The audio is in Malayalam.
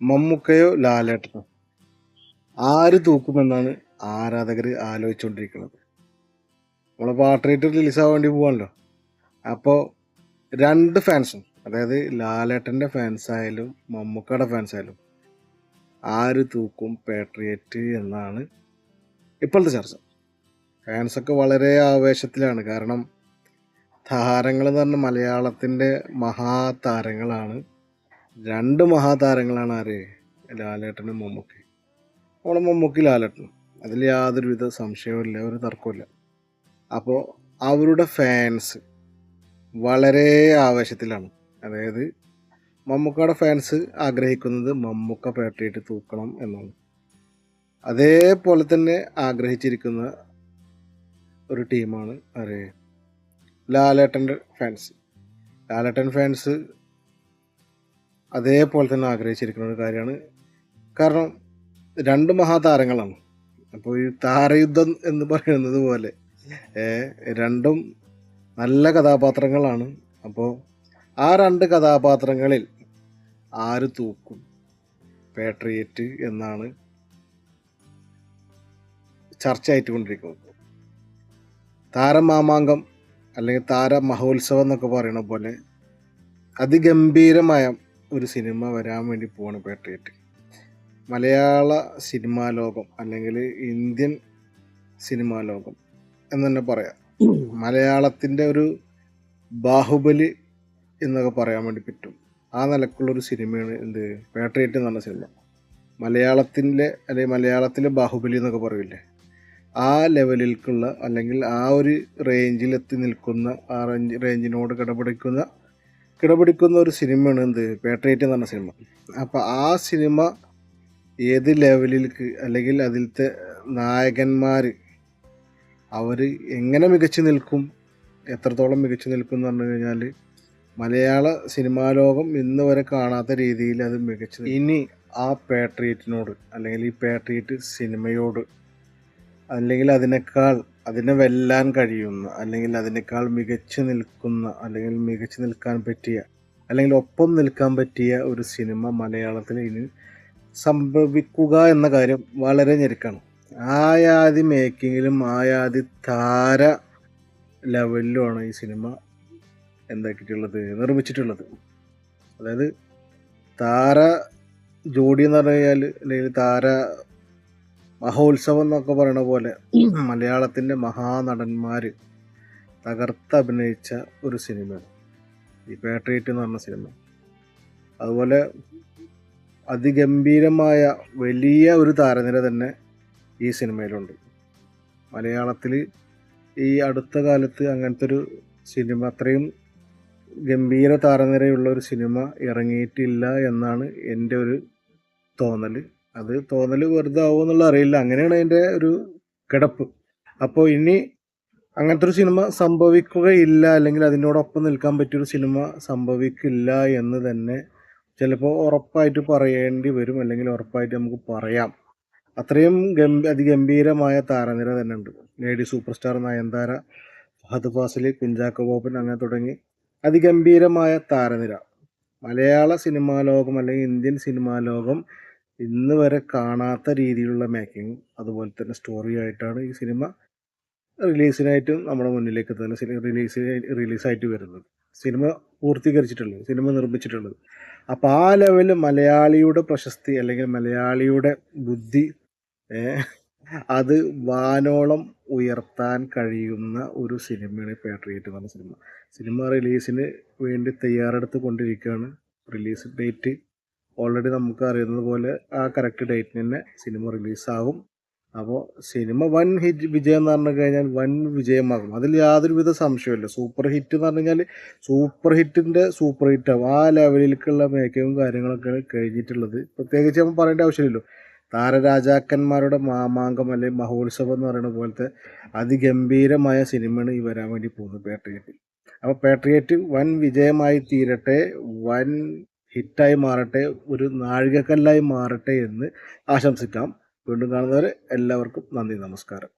മമ്മൂക്കയോ ലാലേട്ടനോ ആര് തൂക്കുമെന്നാണ് ആരാധകർ ആലോചിച്ചുകൊണ്ടിരിക്കുന്നത്. നമ്മളെ പാട്രിയറ്റ് റിലീസാകാൻ വേണ്ടി പോവാണല്ലോ. അപ്പോൾ രണ്ട് ഫാൻസും, അതായത് ലാലേട്ടൻ്റെ ഫാൻസായാലും മമ്മൂക്കയുടെ ഫാൻസായാലും ആര് തൂക്കും പാട്രിയറ്റ് എന്നാണ് ഇപ്പോഴത്തെ ചർച്ച. ഫാൻസൊക്കെ വളരെ ആവേശത്തിലാണ്. കാരണം താരങ്ങൾ എന്ന് പറഞ്ഞാൽ മലയാളത്തിൻ്റെ മഹാതാരങ്ങളാണ്. രണ്ട് മഹാതാരങ്ങളാണ് ആര്? ലാലേട്ടനും മമ്മൂക്കയും. നമ്മളെ മമ്മൂക്കി ലാലേട്ടനും, അതിൽ യാതൊരുവിധ സംശയവുമില്ല, ഒരു തർക്കമില്ല. അപ്പോൾ അവരുടെ ഫാൻസ് വളരെ ആവേശത്തിലാണ്. അതായത് മമ്മൂക്കയുടെ ഫാൻസ് ആഗ്രഹിക്കുന്നത് മമ്മൂക്ക പാട്രിയറ്റ് തൂക്കണം എന്നാണ്. അതേപോലെ തന്നെ ആഗ്രഹിച്ചിരിക്കുന്ന ഒരു ടീമാണ് ആര്? ലാലേട്ടൻ്റെ ഫാൻസ്. ലാലേട്ടൻ ഫാൻസ് അതേപോലെ തന്നെ ആഗ്രഹിച്ചിരിക്കുന്ന ഒരു കാര്യമാണ്. കാരണം രണ്ട് മഹാതാരങ്ങളാണ്. അപ്പോൾ ഈ താരയുദ്ധം എന്ന് പറയുന്നത് പോലെ രണ്ടും നല്ല കഥാപാത്രങ്ങളാണ്. അപ്പോൾ ആ രണ്ട് കഥാപാത്രങ്ങളിൽ ആര് തൂക്കും പാട്രിയറ്റ് എന്നാണ് ചർച്ചയായിട്ട് കൊണ്ടിരിക്കുന്നത്. താരമാമാങ്കം അല്ലെങ്കിൽ താര മഹോത്സവം എന്നൊക്കെ പറയുന്ന പോലെ അതിഗംഭീരമായ ഒരു സിനിമ വരാൻ വേണ്ടി പോവാണ് പാട്രിയറ്റ്. മലയാള സിനിമാ ലോകം അല്ലെങ്കിൽ ഇന്ത്യൻ സിനിമാ ലോകം എന്ന് തന്നെ പറയാം. മലയാളത്തിൻ്റെ ഒരു ബാഹുബലി എന്നൊക്കെ പറയാൻ വേണ്ടി പറ്റും. ആ നിലക്കുള്ളൊരു സിനിമയാണ് എന്ത്? പാട്രിയറ്റ് എന്ന് പറഞ്ഞ സിനിമ. മലയാളത്തിൻ്റെ അല്ലെങ്കിൽ മലയാളത്തിലെ ബാഹുബലി എന്നൊക്കെ പറയില്ലേ, ആ ലെവലിലേക്കുള്ള അല്ലെങ്കിൽ ആ ഒരു റേഞ്ചിലെത്തി നിൽക്കുന്ന, ആ റേഞ്ചിനോട് കിടപിടിക്കുന്ന ഒരു സിനിമയാണ് എന്ത്? പാട്രിയറ്റ് എന്ന് പറഞ്ഞ സിനിമ. അപ്പോൾ ആ സിനിമ ഏത് ലെവലിലേക്ക് അല്ലെങ്കിൽ അതിലത്തെ നായകന്മാർ അവർ എങ്ങനെ മികച്ചു നിൽക്കും, എത്രത്തോളം മികച്ചു നിൽക്കും എന്ന് പറഞ്ഞു കഴിഞ്ഞാൽ മലയാള സിനിമാ ലോകം ഇന്ന് വരെ കാണാത്ത രീതിയിൽ അത് മികച്ചു. ഇനി ആ പാട്രിയറ്റിനോട് അല്ലെങ്കിൽ ഈ പാട്രിയറ്റ് സിനിമയോട് അല്ലെങ്കിൽ അതിനെ വെല്ലാൻ കഴിയുന്ന അല്ലെങ്കിൽ അതിനേക്കാൾ മികച്ചു നിൽക്കുന്ന അല്ലെങ്കിൽ മികച്ചു നിൽക്കാൻ പറ്റിയ അല്ലെങ്കിൽ ഒപ്പം നിൽക്കാൻ പറ്റിയ ഒരു സിനിമ മലയാളത്തിൽ ഇനി സംഭവിക്കുക എന്ന കാര്യം വളരെ ഞെരുക്കാണ്. ആയാതി മേക്കിങ്ങിലും ആയാതി താര ലെവലിലുമാണ് ഈ സിനിമ നിർമ്മിച്ചിട്ടുള്ളത്. അതായത് താര ജോഡി എന്ന് പറഞ്ഞു കഴിഞ്ഞാൽ അല്ലെങ്കിൽ താര മഹോത്സവം എന്നൊക്കെ പറയുന്ന പോലെ മലയാളത്തിൻ്റെ മഹാനടന്മാർ തകർത്തഭിനയിച്ച ഒരു സിനിമയാണ് ഈ പാട്രിയറ്റ് എന്ന് പറഞ്ഞ സിനിമ. അതുപോലെ അതിഗംഭീരമായ വലിയ ഒരു താരനിര തന്നെ ഈ സിനിമയിലുണ്ട്. മലയാളത്തിൽ ഈ അടുത്ത കാലത്ത് അങ്ങനത്തെ ഒരു സിനിമ, അത്രയും ഗംഭീര താരനിരയുള്ള ഒരു സിനിമ ഇറങ്ങിയിട്ടില്ല എന്നാണ് എൻ്റെ ഒരു തോന്നൽ. അത് തോന്നൽ വെറുതെ ആവുമെന്നുള്ള അറിയില്ല, അങ്ങനെയാണ് അതിൻ്റെ ഒരു കിടപ്പ്. അപ്പോൾ ഇനി അങ്ങനത്തെ ഒരു സിനിമ സംഭവിക്കുകയില്ല അല്ലെങ്കിൽ അതിനോടൊപ്പം നിൽക്കാൻ പറ്റിയൊരു സിനിമ സംഭവിക്കില്ല എന്ന് തന്നെ ചിലപ്പോൾ ഉറപ്പായിട്ട് പറയേണ്ടി വരും, അല്ലെങ്കിൽ ഉറപ്പായിട്ട് നമുക്ക് പറയാം. അത്രയും അതിഗംഭീരമായ താരനിര തന്നെ ഉണ്ട്. Lady super star Nayanthara, Fahadh Faasil, Kunchacko Boban, അങ്ങനെ തുടങ്ങി അതിഗംഭീരമായ താരനിര. മലയാള സിനിമാ ലോകം അല്ലെങ്കിൽ ഇന്ത്യൻ സിനിമാ ലോകം ഇന്ന് വരെ കാണാത്ത രീതിയിലുള്ള മേക്കിങ്ങും അതുപോലെ തന്നെ സ്റ്റോറി ആയിട്ടാണ് ഈ സിനിമ റിലീസിനായിട്ടും നമ്മുടെ മുന്നിലേക്ക് തന്നെ റിലീസായിട്ട് വരുന്നത്, സിനിമ പൂർത്തീകരിച്ചിട്ടുള്ളത്, സിനിമ നിർമ്മിച്ചിട്ടുള്ളത്. അപ്പോൾ ആ ലെവലിൽ മലയാളിയുടെ പ്രശസ്തി അല്ലെങ്കിൽ മലയാളിയുടെ ബുദ്ധി അത് വാനോളം ഉയർത്താൻ കഴിയുന്ന ഒരു സിനിമയാണ് പാട്രിയറ്റ് എന്ന് പറഞ്ഞ സിനിമ റിലീസിന് വേണ്ടി തയ്യാറെടുത്ത് കൊണ്ടിരിക്കുകയാണ്. റിലീസ് ഡേറ്റ് ഓൾറെഡി നമുക്ക് അറിയുന്നത് പോലെ ആ കറക്റ്റ് ഡേറ്റിന് തന്നെ സിനിമ റിലീസാകും. അപ്പോൾ സിനിമ വൻ വിജയം എന്ന് പറഞ്ഞു കഴിഞ്ഞാൽ വൻ വിജയമാകും, അതിൽ യാതൊരുവിധ സംശയമില്ല. സൂപ്പർ ഹിറ്റ് എന്ന് പറഞ്ഞു കഴിഞ്ഞാൽ സൂപ്പർ ഹിറ്റിൻ്റെ സൂപ്പർ ഹിറ്റാകും. ആ ലെവലിലേക്കുള്ള മേക്കിങ്ങും കാര്യങ്ങളൊക്കെയാണ് കഴിഞ്ഞിട്ടുള്ളത്. പ്രത്യേകിച്ച് നമ്മൾ പറയേണ്ട ആവശ്യമില്ലല്ലോ. താരരാജാക്കന്മാരുടെ മാമാങ്കം അല്ലെങ്കിൽ മഹോത്സവം എന്ന് പറയുന്ന പോലത്തെ അതിഗംഭീരമായ സിനിമയാണ് ഈ വരാൻ വേണ്ടി പോകുന്നത് പാട്രിയറ്റ്. അപ്പോൾ പാട്രിയറ്റ് വൻ വിജയമായി തീരട്ടെ, വൻ ഹിറ്റായി മാറട്ടെ, ഒരു നാഴികക്കല്ലായി മാറട്ടെ എന്ന് ആശംസിക്കാം. വീണ്ടും കാണുന്നവരെ എല്ലാവർക്കും നന്ദി, നമസ്കാരം.